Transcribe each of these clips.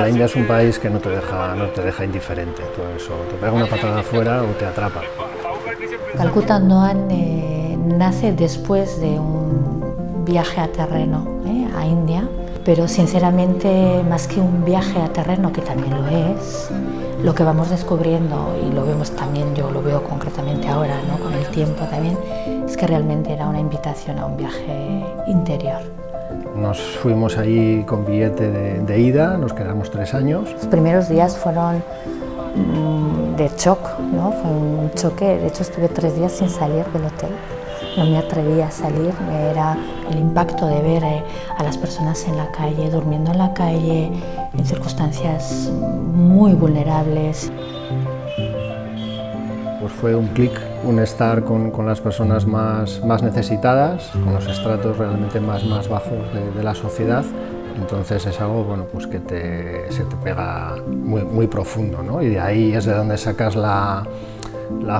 La India es un país que no te deja indiferente, todo eso, te pega una patada afuera o te atrapa. Calcuta Andhwan nace después de un viaje a terreno a India, pero sinceramente más que un viaje a terreno, que también lo es, lo que vamos descubriendo, y lo vemos también, yo lo veo concretamente ahora, ¿no?, con el tiempo también, es que realmente era una invitación a un viaje interior. Nos fuimos allí con billete de ida, nos quedamos 3 años. Los primeros días fueron de shock, ¿no? Fue un choque, de hecho estuve 3 días sin salir del hotel, no me atrevía a salir, era el impacto de ver a las personas en la calle, durmiendo en la calle, en circunstancias muy vulnerables. Pues fue un clic, un estar con las personas más necesitadas, con los estratos realmente más bajos de la sociedad. Entonces es algo, bueno, pues que se te pega muy profundo, ¿no? Y de ahí es de donde sacas la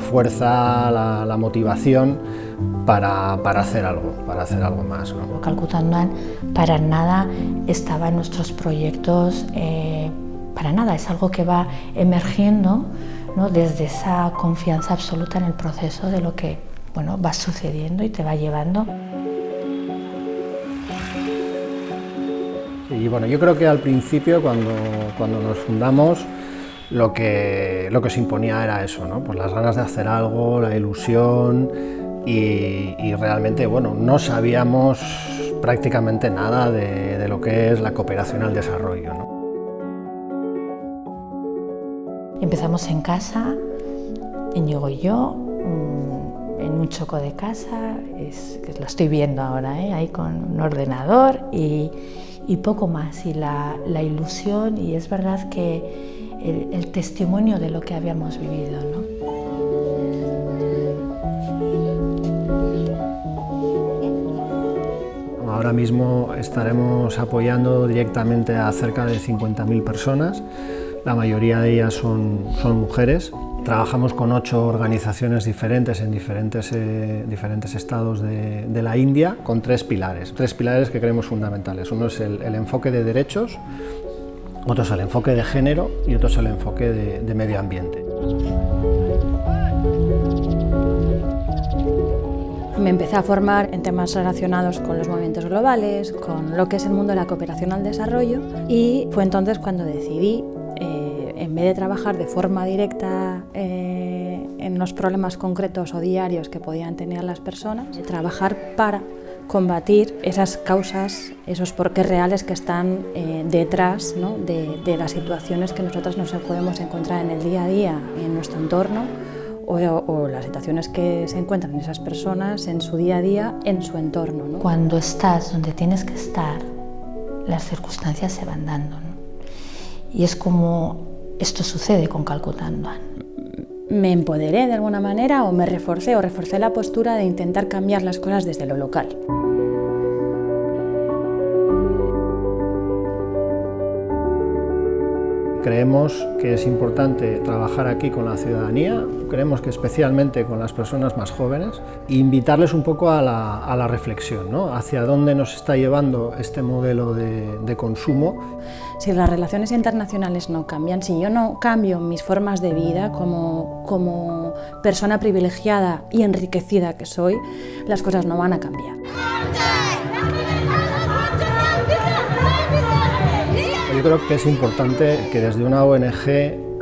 fuerza, la motivación para hacer algo más, ¿no? Calcuta Andhwan para nada estaba en nuestros proyectos, para nada, es algo que va emergiendo, ¿no?, desde esa confianza absoluta en el proceso de lo que, bueno, va sucediendo y te va llevando. Y bueno, yo creo que al principio, cuando nos fundamos, lo que se imponía era eso, ¿no? Pues las ganas de hacer algo, la ilusión, y realmente, bueno, no sabíamos prácticamente nada de lo que es la cooperación al desarrollo, ¿no? Empezamos en casa, Íñigo y yo, en un choco de casa, que lo estoy viendo ahora, ahí con un ordenador y poco más, y la ilusión, y es verdad que el testimonio de lo que habíamos vivido, ¿no? Ahora mismo estaremos apoyando directamente a cerca de 50.000 personas, la mayoría de ellas son mujeres. Trabajamos con 8 organizaciones diferentes en diferentes estados de la India, con 3 pilares que creemos fundamentales. Uno es el enfoque de derechos, otro es el enfoque de género y otro es el enfoque de medio ambiente. Me empecé a formar en temas relacionados con los movimientos globales, con lo que es el mundo de la cooperación al desarrollo, y fue entonces cuando decidí, en vez de trabajar de forma directa en los problemas concretos o diarios que podían tener las personas, trabajar para combatir esas causas, esos porqués reales que están detrás, ¿no?, de las situaciones que nosotras nos podemos encontrar en el día a día en nuestro entorno, o las situaciones que se encuentran esas personas en su día a día en su entorno, ¿no? Cuando estás donde tienes que estar, las circunstancias se van dando, ¿no? Y es como esto sucede con Calcuta Andhwan. Me empoderé de alguna manera, o me reforcé la postura de intentar cambiar las cosas desde lo local. Creemos que es importante trabajar aquí con la ciudadanía, creemos que especialmente con las personas más jóvenes, e invitarles un poco a la reflexión, ¿no?, hacia dónde nos está llevando este modelo de consumo. Si las relaciones internacionales no cambian, si yo no cambio mis formas de vida como persona privilegiada y enriquecida que soy, las cosas no van a cambiar. Yo creo que es importante que desde una ONG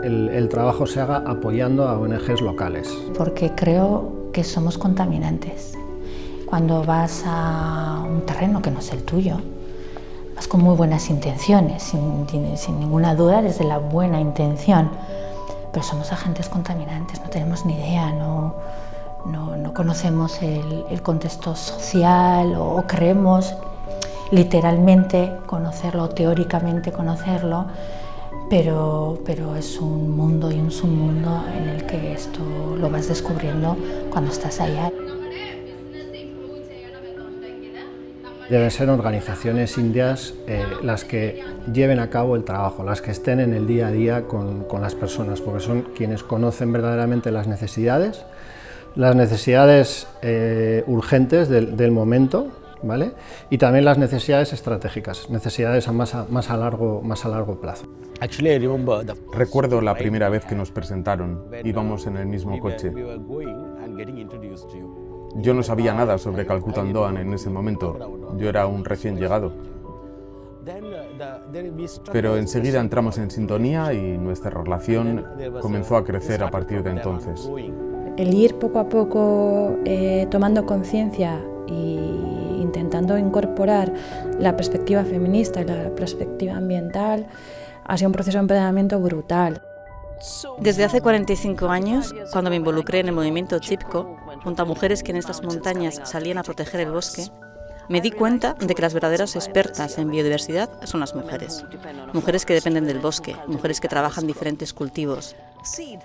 el trabajo se haga apoyando a ONGs locales. Porque creo que somos contaminantes. Cuando vas a un terreno que no es el tuyo, vas con muy buenas intenciones, sin ninguna duda, desde la buena intención, pero somos agentes contaminantes, no tenemos ni idea, no conocemos el contexto social, o creemos literalmente conocerlo, teóricamente conocerlo, pero es un mundo y un submundo en el que esto lo vas descubriendo cuando estás allá. Deben ser organizaciones indias las que lleven a cabo el trabajo, las que estén en el día a día con las personas, porque son quienes conocen verdaderamente las necesidades urgentes del momento, ¿vale? Y también las necesidades estratégicas, necesidades más a largo plazo. Recuerdo la primera vez que nos presentaron, íbamos en el mismo coche. Yo no sabía nada sobre Calcuta Ondoan en ese momento, yo era un recién llegado. Pero enseguida entramos en sintonía y nuestra relación comenzó a crecer a partir de entonces. El ir poco a poco tomando conciencia e intentando incorporar la perspectiva feminista y la perspectiva ambiental ha sido un proceso de empoderamiento brutal. Desde hace 45 años, cuando me involucré en el movimiento Chipko, junto a mujeres que en estas montañas salían a proteger el bosque, me di cuenta de que las verdaderas expertas en biodiversidad son las mujeres. Mujeres que dependen del bosque, mujeres que trabajan diferentes cultivos.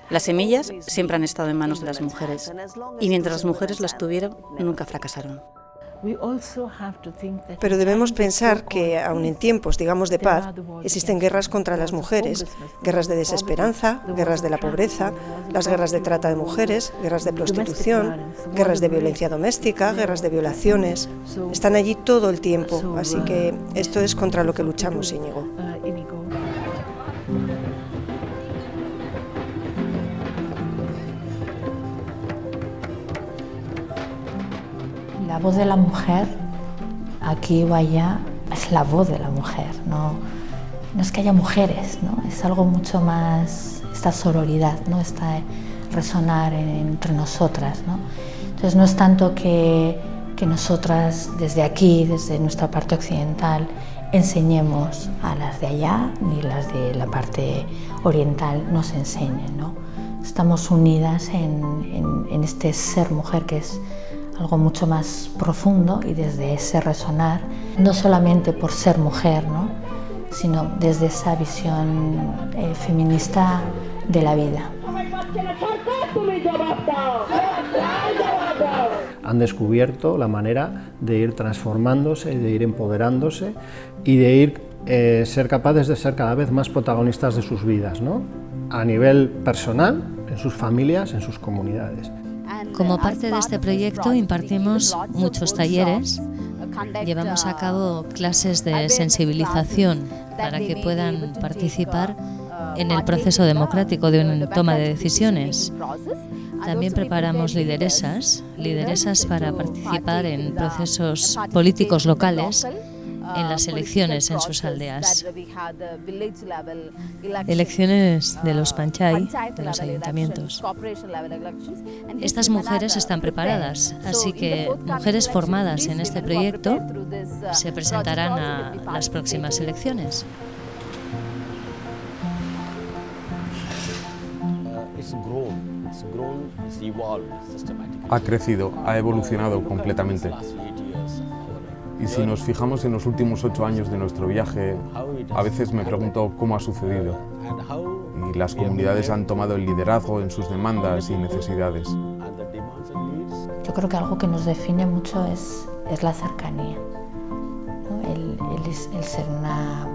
Las semillas siempre han estado en manos de las mujeres y mientras las mujeres las tuvieron, nunca fracasaron. Pero debemos pensar que, aun en tiempos, digamos, de paz, existen guerras contra las mujeres, guerras de desesperanza, guerras de la pobreza, las guerras de trata de mujeres, guerras de prostitución, guerras de violencia doméstica, guerras de violaciones. Están allí todo el tiempo, así que esto es contra lo que luchamos, Íñigo. La voz de la mujer, aquí o allá, es la voz de la mujer, no es que haya mujeres, ¿no? Es algo mucho más, esta sororidad, ¿no? Esta resonar entre nosotras, ¿no? Entonces no es tanto que nosotras desde aquí, desde nuestra parte occidental, enseñemos a las de allá, ni las de la parte oriental nos enseñen, ¿no? Estamos unidas en este ser mujer que es algo mucho más profundo y desde ese resonar, no solamente por ser mujer, ¿no? Sino desde esa visión feminista de la vida. Han descubierto la manera de ir transformándose, de ir empoderándose y de ir ser capaces de ser cada vez más protagonistas de sus vidas, ¿no? A nivel personal, en sus familias, en sus comunidades. Como parte de este proyecto impartimos muchos talleres, llevamos a cabo clases de sensibilización para que puedan participar en el proceso democrático de una toma de decisiones. También preparamos lideresas para participar en procesos políticos locales, en las elecciones en sus aldeas. Elecciones de los panchai, de los ayuntamientos. Estas mujeres están preparadas, así que mujeres formadas en este proyecto se presentarán a las próximas elecciones. Ha crecido, ha evolucionado completamente. Y si nos fijamos en los últimos 8 años de nuestro viaje, a veces me pregunto cómo ha sucedido. Y las comunidades han tomado el liderazgo en sus demandas y necesidades. Yo creo que algo que nos define mucho es la cercanía, ¿no? El ser una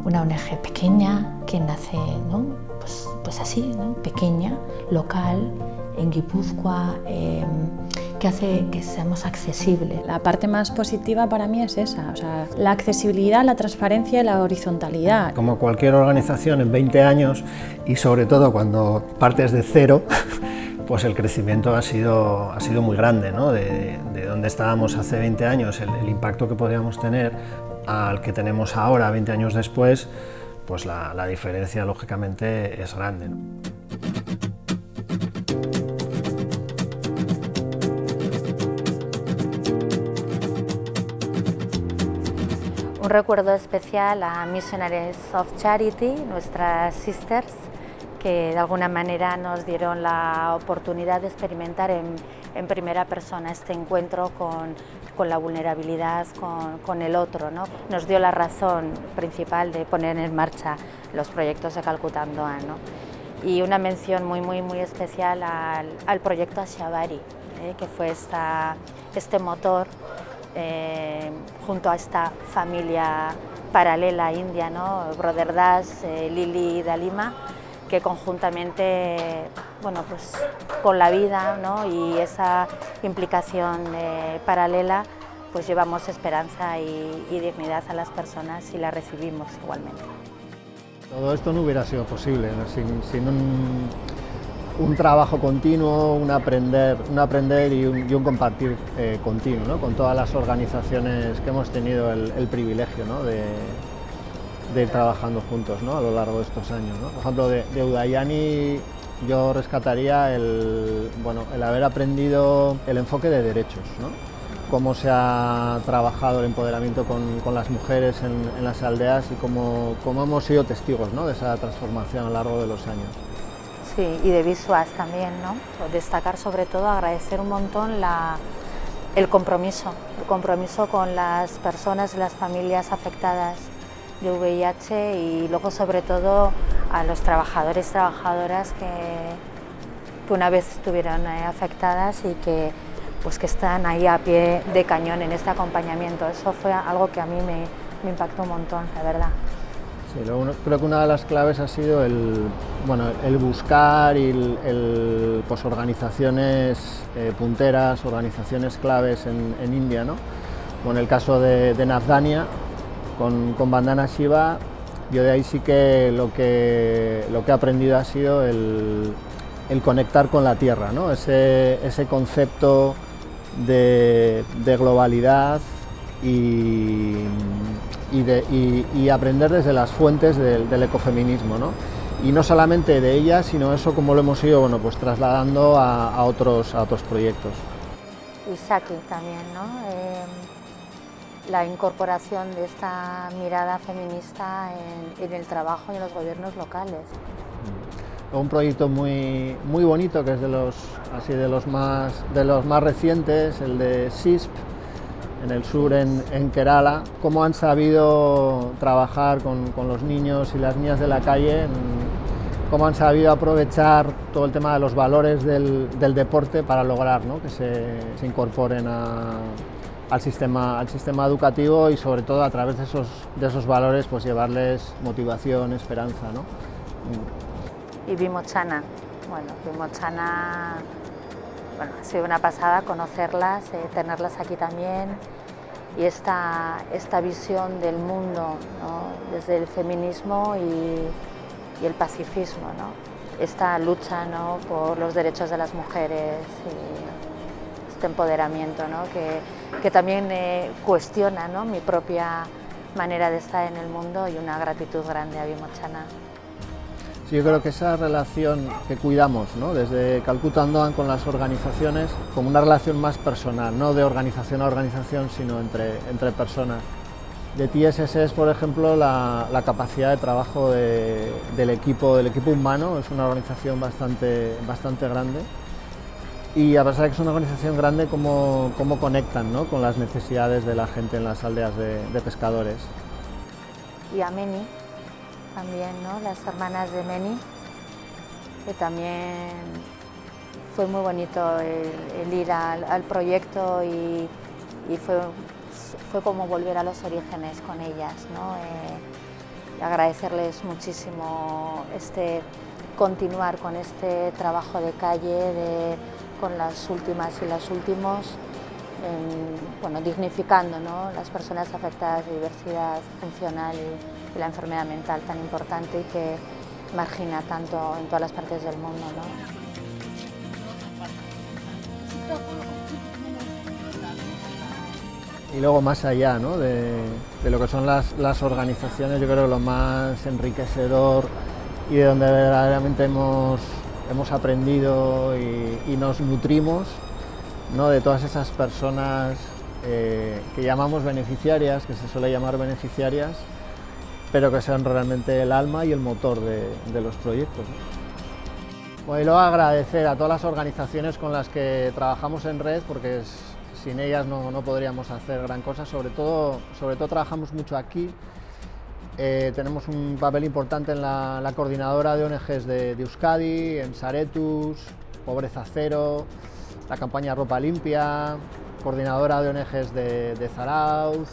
ONG pequeña que nace, ¿no? pues así, ¿no? Pequeña, local, en Guipúzcoa, que hace que seamos accesibles. La parte más positiva para mí es esa, o sea, la accesibilidad, la transparencia y la horizontalidad. Como cualquier organización en 20 años y sobre todo cuando partes de cero, pues el crecimiento ha sido muy grande, ¿no? De donde estábamos hace 20 años, el impacto que podíamos tener al que tenemos ahora, 20 años después, pues la diferencia lógicamente es grande, ¿no? Un recuerdo especial a Missionaries of Charity, nuestras sisters, que de alguna manera nos dieron la oportunidad de experimentar en primera persona este encuentro con la vulnerabilidad, con el otro, ¿no? Nos dio la razón principal de poner en marcha los proyectos de Calcuta Ondoan, ¿no? Y una mención muy especial al proyecto Ashabari, que fue este motor junto a esta familia paralela india, ¿no? Brother Das, Lili y Dalima, que conjuntamente, bueno, pues con la vida, ¿no? Y esa implicación paralela, pues llevamos esperanza y dignidad a las personas y la recibimos igualmente. Todo esto no hubiera sido posible, ¿no? sin un trabajo continuo, un aprender y un compartir continuo, ¿no? Con todas las organizaciones que hemos tenido el privilegio, ¿no? de ir trabajando juntos, ¿no? A lo largo de estos años, ¿no? Por ejemplo, de Udayani yo rescataría el haber aprendido el enfoque de derechos, ¿no? Cómo se ha trabajado el empoderamiento con las mujeres en las aldeas y cómo hemos sido testigos, ¿no? De esa transformación a lo largo de los años. Sí, y de Visuas también, ¿no? Destacar sobre todo, agradecer un montón el compromiso con las personas y las familias afectadas de VIH y luego sobre todo a los trabajadores y trabajadoras que una vez estuvieron afectadas y que están ahí a pie de cañón en este acompañamiento. Eso fue algo que a mí me impactó un montón, la verdad. Sí, creo que una de las claves ha sido el buscar y pues organizaciones punteras, organizaciones claves en India, ¿no? Como en el caso de Navdanya, con Bandana Shiva, yo de ahí sí que lo que he aprendido ha sido el conectar con la tierra, ¿no? Ese concepto de globalidad y aprender desde las fuentes del ecofeminismo, ¿no? Y no solamente de ellas, sino eso como lo hemos ido pues trasladando a otros proyectos. Y Saki también, ¿no? La incorporación de esta mirada feminista en el trabajo y en los gobiernos locales. Un proyecto muy bonito que es de los más recientes, el de SISP, en el sur, en Kerala, cómo han sabido trabajar con los niños y las niñas de la calle, cómo han sabido aprovechar todo el tema de los valores del deporte para lograr, ¿no? Que se incorporen al sistema educativo y sobre todo a través de esos valores pues llevarles motivación, esperanza, ¿no? Y Vimochana, Vimochana, ha sido una pasada conocerlas, tenerlas aquí también y esta visión del mundo, ¿no? Desde el feminismo y el pacifismo, ¿no? Esta lucha, ¿no? Por los derechos de las mujeres y este empoderamiento, ¿no? que también cuestiona, ¿no? Mi propia manera de estar en el mundo y una gratitud grande a Vimochana. Sí, yo creo que esa relación que cuidamos, ¿no? Desde Calcuta Andoan con las organizaciones, como una relación más personal, no de organización a organización, sino entre personas. De TSS, por ejemplo, la capacidad de trabajo del equipo humano es una organización bastante grande. Y a pesar de que es una organización grande, cómo conectan, ¿no? Con las necesidades de la gente en las aldeas de pescadores. Y a Meni también, ¿no? Las hermanas de Meni, que también fue muy bonito el ir al proyecto y fue como volver a los orígenes con ellas, ¿no? Y agradecerles muchísimo continuar con este trabajo de calle con las últimas y los últimos, dignificando, ¿no? Las personas afectadas de diversidad funcional y la enfermedad mental tan importante y que margina tanto en todas las partes del mundo, ¿no? Y luego más allá, ¿no? de lo que son las organizaciones, yo creo que lo más enriquecedor y de donde verdaderamente hemos aprendido y nos nutrimos, ¿no? De todas esas personas que llamamos beneficiarias, que se suele llamar beneficiarias, pero que son realmente el alma y el motor de los proyectos, ¿no? Bueno, y luego agradecer a todas las organizaciones con las que trabajamos en red, porque sin ellas no podríamos hacer gran cosa, sobre todo trabajamos mucho aquí. Tenemos un papel importante en la coordinadora de ONGs de Euskadi, en Saretus, Pobreza Cero, la campaña Ropa Limpia, coordinadora de ONGs de Zarauz,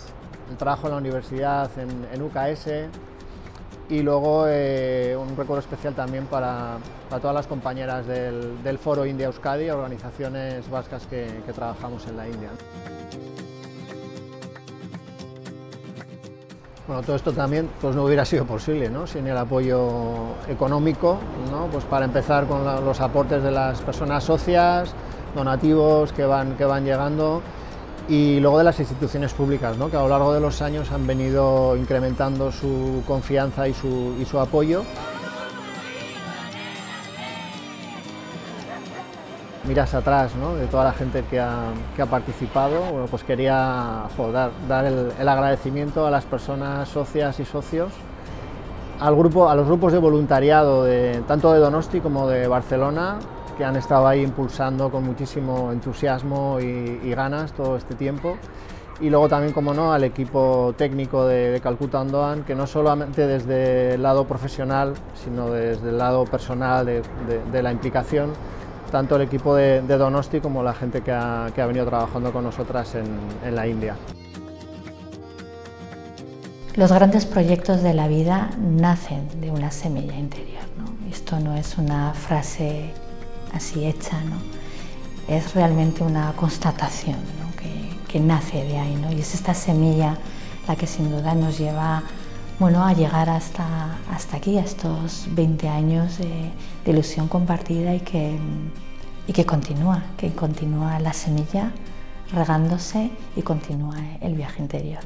el trabajo en la universidad en UKS y luego un recuerdo especial también para todas las compañeras del Foro India Euskadi, organizaciones vascas que trabajamos en la India. Bueno, todo esto también pues no hubiera sido posible, ¿no?, sin el apoyo económico, ¿no?, pues para empezar con los aportes de las personas socias, donativos que van llegando, y luego de las instituciones públicas, ¿no?, que a lo largo de los años han venido incrementando su confianza y su apoyo. Miras atrás, ¿no?, de toda la gente que ha participado. Bueno, pues quería dar el agradecimiento a las personas socias y socios, a los grupos de voluntariado tanto de Donosti como de Barcelona, que han estado ahí impulsando con muchísimo entusiasmo y ganas todo este tiempo, y luego también, como no, al equipo técnico de Calcuta Ondoan, que no solamente desde el lado profesional, sino desde el lado personal de la implicación, tanto el equipo de Donosti como la gente que ha venido trabajando con nosotras en la India. Los grandes proyectos de la vida nacen de una semilla interior, ¿no? Esto no es una frase así hecha, ¿no? Es realmente una constatación, ¿no?, que nace de ahí, ¿no? Y es esta semilla la que sin duda nos lleva, bueno, a llegar hasta aquí, a estos 20 años de ilusión compartida, y que continúa la semilla regándose y continúa el viaje interior.